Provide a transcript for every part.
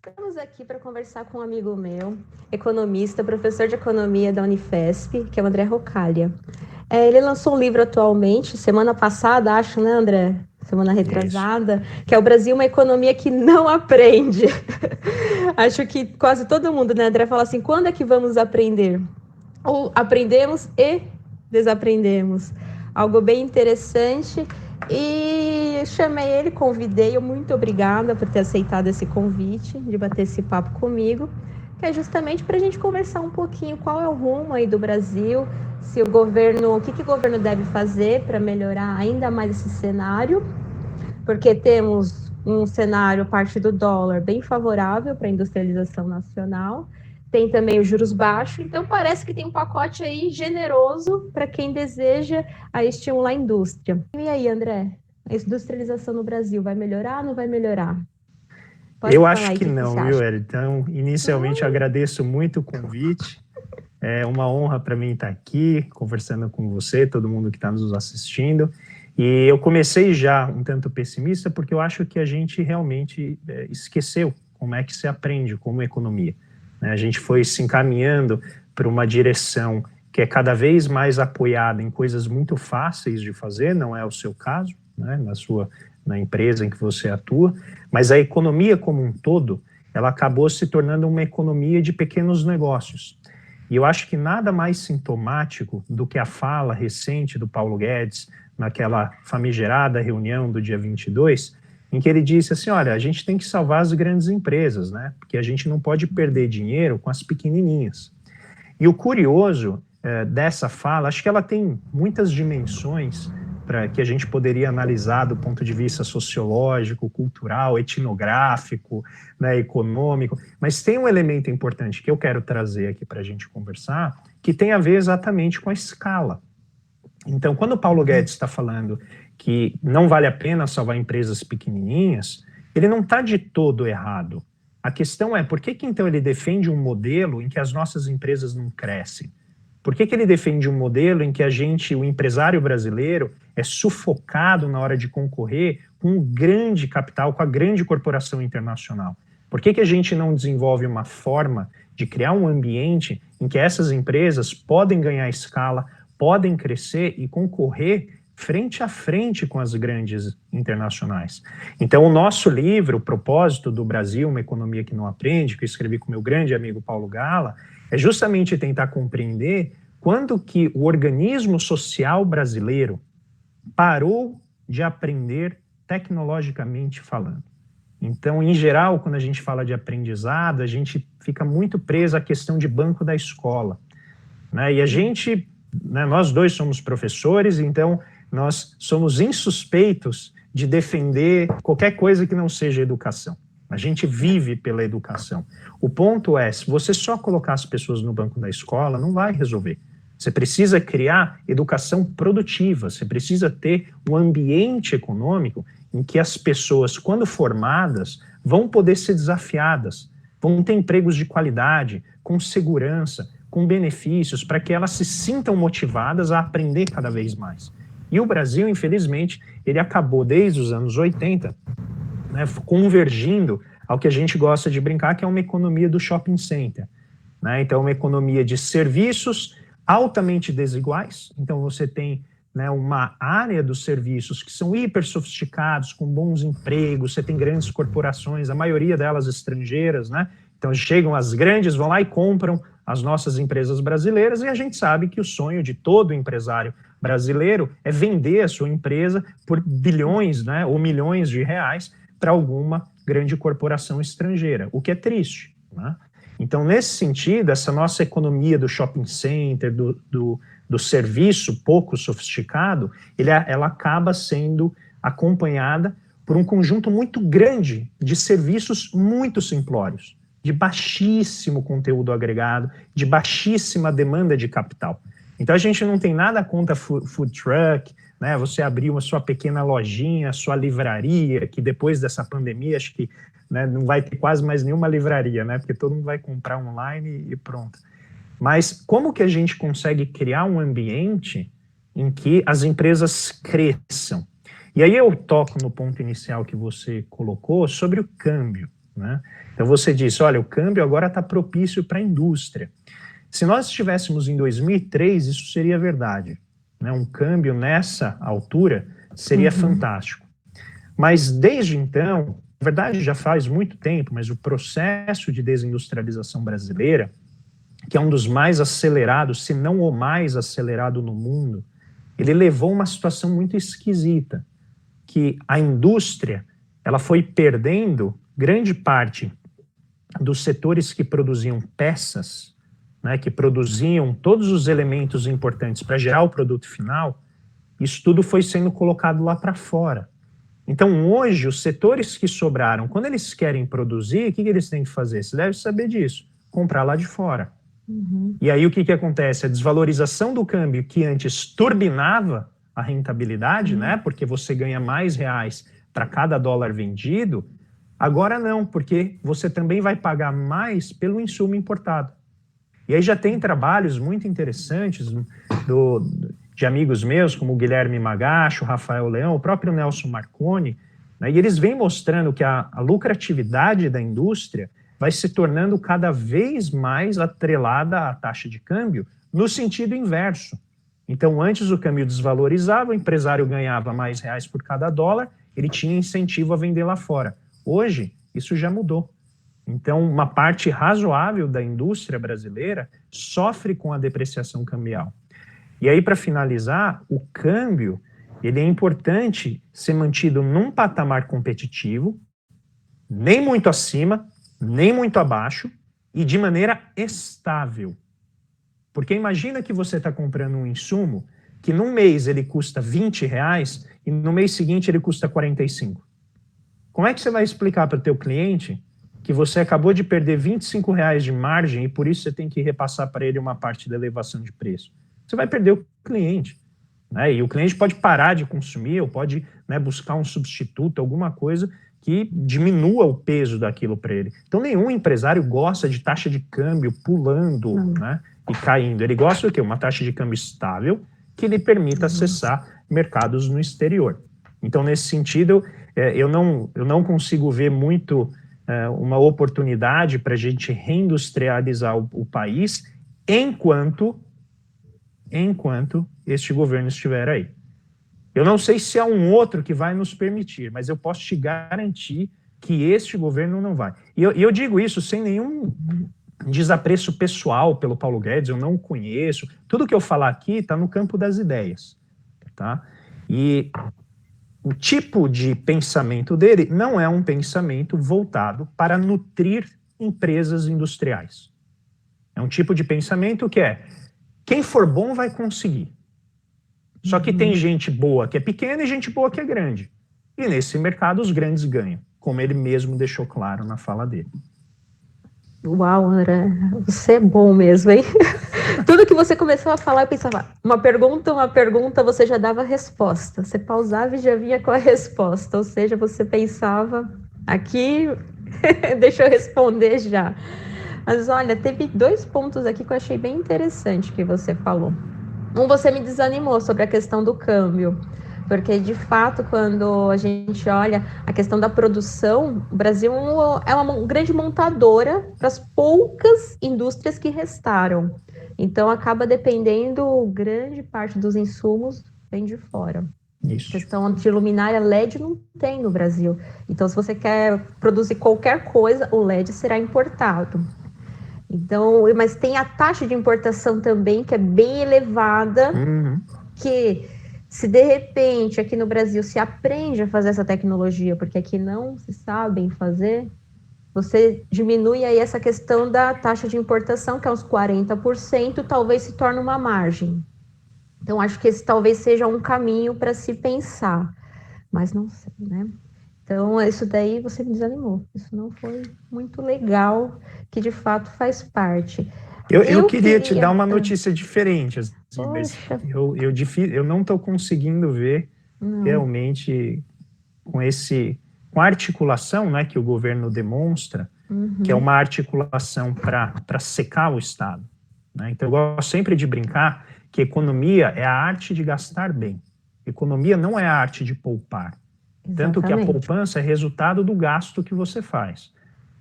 Estamos aqui para conversar com um amigo meu, economista, professor de economia da Unifesp, que é o André Rocalha. Ele lançou um livro atualmente, semana passada, acho, né, André? Semana retrasada, que é O Brasil, uma economia que não aprende. Acho que quase todo mundo, né, André, fala assim, quando é que vamos aprender? Ou aprendemos e desaprendemos. Algo bem interessante. E chamei ele, convidei-o, muito obrigada por ter aceitado esse convite, de bater esse papo comigo, que é justamente para a gente conversar um pouquinho qual é o rumo aí do Brasil, se o governo, o que o governo deve fazer para melhorar ainda mais esse cenário, porque temos um cenário, a parte do dólar, bem favorável para a industrialização nacional, tem também os juros baixos, então parece que tem um pacote aí generoso para quem deseja estimular a indústria. E aí, André, a industrialização no Brasil vai melhorar ou não vai melhorar? Pode eu acho que não, viu, Eri? Então, inicialmente, eu agradeço muito o convite. É uma honra para mim estar aqui, conversando com você, todo mundo que está nos assistindo. E eu comecei já um tanto pessimista, porque eu acho que a gente realmente esqueceu como é que se aprende como economia. A gente foi se encaminhando para uma direção que é cada vez mais apoiada em coisas muito fáceis de fazer, não é o seu caso, né, na empresa em que você atua, mas a economia como um todo, ela acabou se tornando uma economia de pequenos negócios. E eu acho que nada mais sintomático do que a fala recente do Paulo Guedes, naquela famigerada reunião do dia 22, em que ele disse assim, olha, a gente tem que salvar as grandes empresas, né? Porque a gente não pode perder dinheiro com as pequenininhas. E o curioso dessa fala, acho que ela tem muitas dimensões para que a gente poderia analisar do ponto de vista sociológico, cultural, etnográfico, né, econômico, mas tem um elemento importante que eu quero trazer aqui para a gente conversar, que tem a ver exatamente com a escala. Então, quando o Paulo Guedes está falando que não vale a pena salvar empresas pequenininhas, ele não está de todo errado. A questão é, por que então ele defende um modelo em que as nossas empresas não crescem? Por que ele defende um modelo em que o empresário brasileiro, é sufocado na hora de concorrer com um grande capital, com a grande corporação internacional? Por que a gente não desenvolve uma forma de criar um ambiente em que essas empresas podem ganhar escala, podem crescer e concorrer frente a frente com as grandes internacionais? Então, o nosso livro, O Propósito do Brasil, uma economia que não aprende, que eu escrevi com meu grande amigo Paulo Gala, é justamente tentar compreender quando que o organismo social brasileiro parou de aprender tecnologicamente falando. Então, em geral, quando a gente fala de aprendizado, a gente fica muito preso à questão de banco da escola, né? E a gente, né, nós dois somos professores, então nós somos insuspeitos de defender qualquer coisa que não seja educação. A gente vive pela educação. O ponto é, se você só colocar as pessoas no banco da escola, não vai resolver. Você precisa criar educação produtiva, você precisa ter um ambiente econômico em que as pessoas, quando formadas, vão poder ser desafiadas, vão ter empregos de qualidade, com segurança, com benefícios, para que elas se sintam motivadas a aprender cada vez mais. E o Brasil, infelizmente, ele acabou desde os anos 80, né, convergindo ao que a gente gosta de brincar, que é uma economia do shopping center, né? Então, uma economia de serviços altamente desiguais. Então, você tem, né, uma área dos serviços que são hiper sofisticados, com bons empregos, você tem grandes corporações, a maioria delas estrangeiras, né? Então, chegam as grandes, vão lá e compram as nossas empresas brasileiras, e a gente sabe que o sonho de todo empresário brasileiro é vender a sua empresa por bilhões, né, ou milhões de reais para alguma grande corporação estrangeira, o que é triste, né? Então, nesse sentido, essa nossa economia do shopping center, do serviço pouco sofisticado, ela acaba sendo acompanhada por um conjunto muito grande de serviços muito simplórios, de baixíssimo conteúdo agregado, de baixíssima demanda de capital. Então, a gente não tem nada contra food truck, né? Você abriu a sua pequena lojinha, a sua livraria, que depois dessa pandemia, acho que, né, não vai ter quase mais nenhuma livraria, né? Porque todo mundo vai comprar online e pronto. Mas como que a gente consegue criar um ambiente em que as empresas cresçam? E aí eu toco no ponto inicial que você colocou sobre o câmbio, né? Então você disse, olha, o câmbio agora está propício para a indústria. Se nós estivéssemos em 2003, isso seria verdade, né? Um câmbio nessa altura seria fantástico. Mas desde então, na verdade já faz muito tempo, mas o processo de desindustrialização brasileira, que é um dos mais acelerados, se não o mais acelerado no mundo, ele levou a uma situação muito esquisita, que a indústria ela foi perdendo grande parte dos setores que produziam peças, né, que produziam todos os elementos importantes para gerar o produto final. Isso tudo foi sendo colocado lá para fora. Então, hoje, os setores que sobraram, quando eles querem produzir, o que eles têm que fazer? Você deve saber disso, comprar lá de fora. E aí, o que acontece? A desvalorização do câmbio, que antes turbinava a rentabilidade, né, porque você ganha mais reais para cada dólar vendido, agora não, porque você também vai pagar mais pelo insumo importado. E aí já tem trabalhos muito interessantes de amigos meus, como o Guilherme Magacho, o Rafael Leão, o próprio Nelson Marconi, né, e eles vêm mostrando que a lucratividade da indústria vai se tornando cada vez mais atrelada à taxa de câmbio, no sentido inverso. Então, antes o câmbio desvalorizava, o empresário ganhava mais reais por cada dólar, ele tinha incentivo a vender lá fora. Hoje, isso já mudou. Então, uma parte razoável da indústria brasileira sofre com a depreciação cambial. E aí, para finalizar, o câmbio, ele é importante ser mantido num patamar competitivo, nem muito acima, nem muito abaixo, e de maneira estável. Porque imagina que você está comprando um insumo que num mês ele custa R$20 e no mês seguinte ele custa 45. Como é que você vai explicar para o teu cliente que você acabou de perder R$25 de margem e por isso você tem que repassar para ele uma parte da elevação de preço? Você vai perder o cliente, né? E o cliente pode parar de consumir ou pode, né, buscar um substituto, alguma coisa que diminua o peso daquilo para ele. Então, nenhum empresário gosta de taxa de câmbio pulando, né, e caindo. Ele gosta do quê? Uma taxa de câmbio estável que lhe permita acessar mercados no exterior. Então, nesse sentido, eu não consigo ver muito uma oportunidade para a gente reindustrializar o país enquanto este governo estiver aí. Eu não sei se há um outro que vai nos permitir, mas eu posso te garantir que este governo não vai. E eu digo isso sem nenhum desapreço pessoal pelo Paulo Guedes, eu não o conheço. Tudo que eu falar aqui está no campo das ideias, tá? E o tipo de pensamento dele não é um pensamento voltado para nutrir empresas industriais. É um tipo de pensamento que é, quem for bom vai conseguir. Só que tem gente boa que é pequena e gente boa que é grande. E nesse mercado os grandes ganham, como ele mesmo deixou claro na fala dele. Uau, André, você é bom mesmo, hein? Tudo que você começou a falar, eu pensava, uma pergunta, você já dava a resposta. Você pausava e já vinha com a resposta. Ou seja, você pensava, aqui, deixa eu responder já. Mas olha, teve 2 pontos aqui que eu achei bem interessante que você falou. Você me desanimou sobre a questão do câmbio, porque de fato, quando a gente olha a questão da produção, o Brasil é uma grande montadora para as poucas indústrias que restaram. Então, acaba dependendo, grande parte dos insumos vem de fora. Isso. A questão de luminária LED não tem no Brasil. Então, se você quer produzir qualquer coisa, o LED será importado. Então, mas tem a taxa de importação também, que é bem elevada, que se de repente aqui no Brasil se aprende a fazer essa tecnologia, porque aqui não se sabem fazer, você diminui aí essa questão da taxa de importação, que é uns 40%, talvez se torne uma margem. Então, acho que esse talvez seja um caminho para se pensar, mas não sei, né? Então, isso daí você me desanimou. Isso não foi muito legal, que de fato faz parte. Eu queria te dar uma notícia diferente, assim, mas eu não estou conseguindo ver realmente com a articulação, né, que o governo demonstra, que é uma articulação para secar o Estado, né? Então, eu gosto sempre de brincar que economia é a arte de gastar bem. Economia não é a arte de poupar. Tanto que a poupança é resultado do gasto que você faz.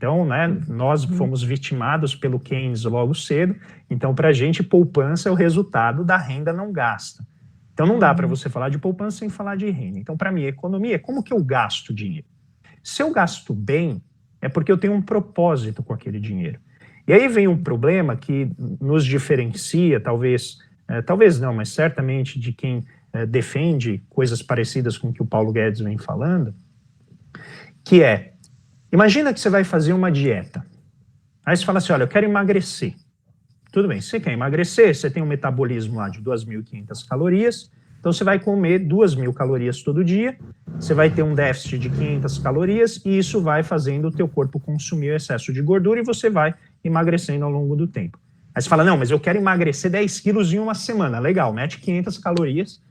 Então, né, nós fomos vitimados pelo Keynes logo cedo, então para a gente poupança é o resultado da renda não gasta. Então não dá para você falar de poupança sem falar de renda. Então para mim, economia é como que eu gasto dinheiro. Se eu gasto bem, é porque eu tenho um propósito com aquele dinheiro. E aí vem um problema que nos diferencia, talvez não, mas certamente de quem defende coisas parecidas com o que o Paulo Guedes vem falando, que é, imagina que você vai fazer uma dieta. Aí você fala assim, olha, eu quero emagrecer. Tudo bem, você quer emagrecer, você tem um metabolismo lá de 2.500 calorias, então você vai comer 2.000 calorias todo dia, você vai ter um déficit de 500 calorias e isso vai fazendo o teu corpo consumir o excesso de gordura e você vai emagrecendo ao longo do tempo. Aí você fala, não, mas eu quero emagrecer 10 quilos em uma semana. Legal, mete 500 calorias,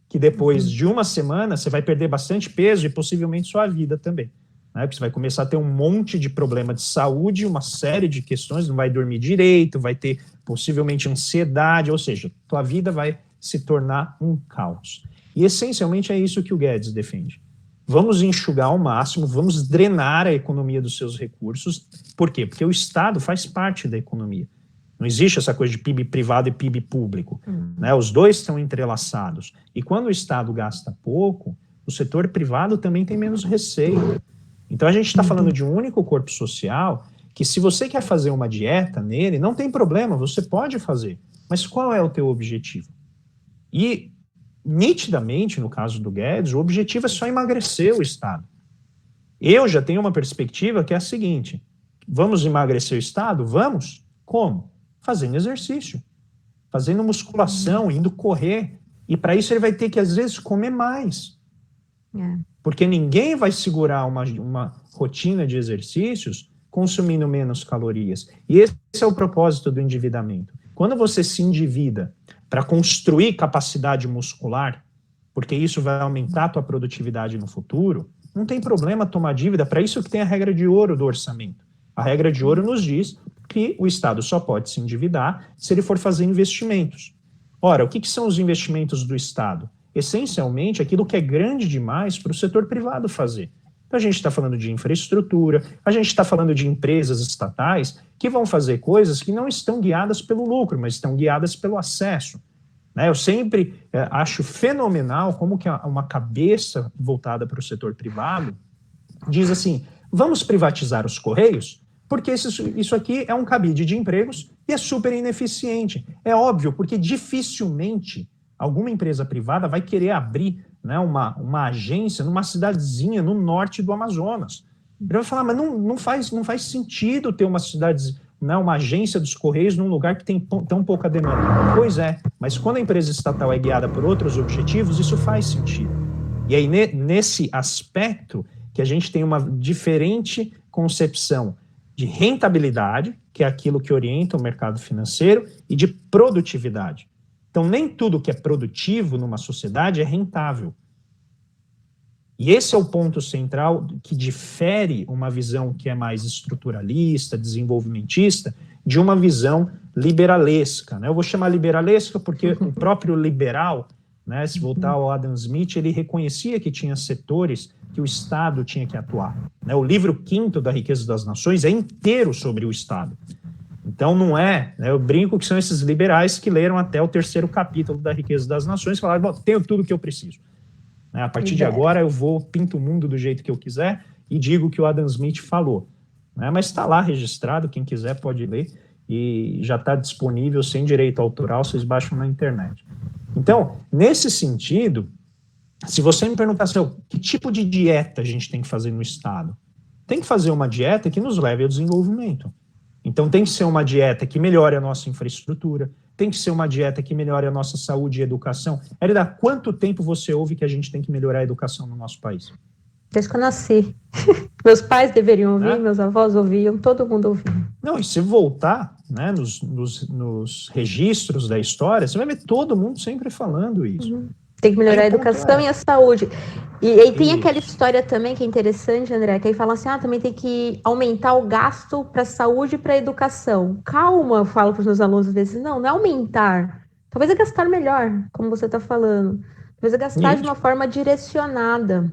que depois de uma semana você vai perder bastante peso e possivelmente sua vida também. Né? Porque você vai começar a ter um monte de problema de saúde, uma série de questões, não vai dormir direito, vai ter possivelmente ansiedade, ou seja, tua vida vai se tornar um caos. E essencialmente é isso que o Guedes defende. Vamos enxugar ao máximo, vamos drenar a economia dos seus recursos. Por quê? Porque o Estado faz parte da economia. Não existe essa coisa de PIB privado e PIB público. Né? Os dois estão entrelaçados. E quando o Estado gasta pouco, o setor privado também tem menos receita. Então a gente está falando de um único corpo social que se você quer fazer uma dieta nele, não tem problema, você pode fazer. Mas qual é o teu objetivo? E, nitidamente, no caso do Guedes, o objetivo é só emagrecer o Estado. Eu já tenho uma perspectiva que é a seguinte, vamos emagrecer o Estado? Vamos. Como? Fazendo exercício, fazendo musculação, indo correr. E para isso ele vai ter que, às vezes, comer mais. Porque ninguém vai segurar uma rotina de exercícios consumindo menos calorias. E esse é o propósito do endividamento. Quando você se endivida para construir capacidade muscular, porque isso vai aumentar a tua produtividade no futuro, não tem problema tomar dívida. Para isso que tem a regra de ouro do orçamento. A regra de ouro nos diz que o Estado só pode se endividar se ele for fazer investimentos. Ora, o que são os investimentos do Estado? Essencialmente, aquilo que é grande demais para o setor privado fazer. Então, a gente está falando de infraestrutura, a gente está falando de empresas estatais que vão fazer coisas que não estão guiadas pelo lucro, mas estão guiadas pelo acesso. Né? Eu sempre acho fenomenal como que uma cabeça voltada para o setor privado diz assim, vamos privatizar os Correios? Porque isso aqui é um cabide de empregos e é super ineficiente. É óbvio, porque dificilmente alguma empresa privada vai querer abrir, né, uma agência numa cidadezinha no norte do Amazonas. Ele vai falar, mas não faz sentido ter uma cidade, né, uma agência dos Correios num lugar que tem tão pouca demanda. Pois é, mas quando a empresa estatal é guiada por outros objetivos, isso faz sentido. E aí, nesse aspecto, que a gente tem uma diferente concepção de rentabilidade, que é aquilo que orienta o mercado financeiro, e de produtividade. Então, nem tudo que é produtivo numa sociedade é rentável. E esse é o ponto central que difere uma visão que é mais estruturalista, desenvolvimentista, de uma visão liberalesca. Né? Eu vou chamar liberalesca porque o próprio liberal, né, se voltar ao Adam Smith, ele reconhecia que tinha setores que o Estado tinha que atuar. Né? O livro 5º da Riqueza das Nações é inteiro sobre o Estado. Então não é, né, eu brinco que são esses liberais que leram até o 3º capítulo da Riqueza das Nações e falaram, bom, tenho tudo o que eu preciso. Né, a partir de agora eu pinto o mundo do jeito que eu quiser e digo o que o Adam Smith falou. Né, mas está lá registrado, quem quiser pode ler e já está disponível sem direito autoral, vocês baixam na internet. Então, nesse sentido, se você me perguntar assim, que tipo de dieta a gente tem que fazer no Estado? Tem que fazer uma dieta que nos leve ao desenvolvimento. Então tem que ser uma dieta que melhore a nossa infraestrutura, tem que ser uma dieta que melhore a nossa saúde e educação. Elida, quanto tempo você ouve que a gente tem que melhorar a educação no nosso país? Desde que eu nasci. Meus pais deveriam ouvir, meus avós ouviam, todo mundo ouvia. Não, e se voltar, né, nos registros da história, você vai ver todo mundo sempre falando isso. Tem que melhorar a educação e a saúde. E aí tem aquela história também que é interessante, André, que aí fala assim, também tem que aumentar o gasto para a saúde e para a educação. Calma, eu falo para os meus alunos às vezes, não é aumentar. Talvez é gastar melhor, como você está falando. Talvez é gastar de uma forma direcionada.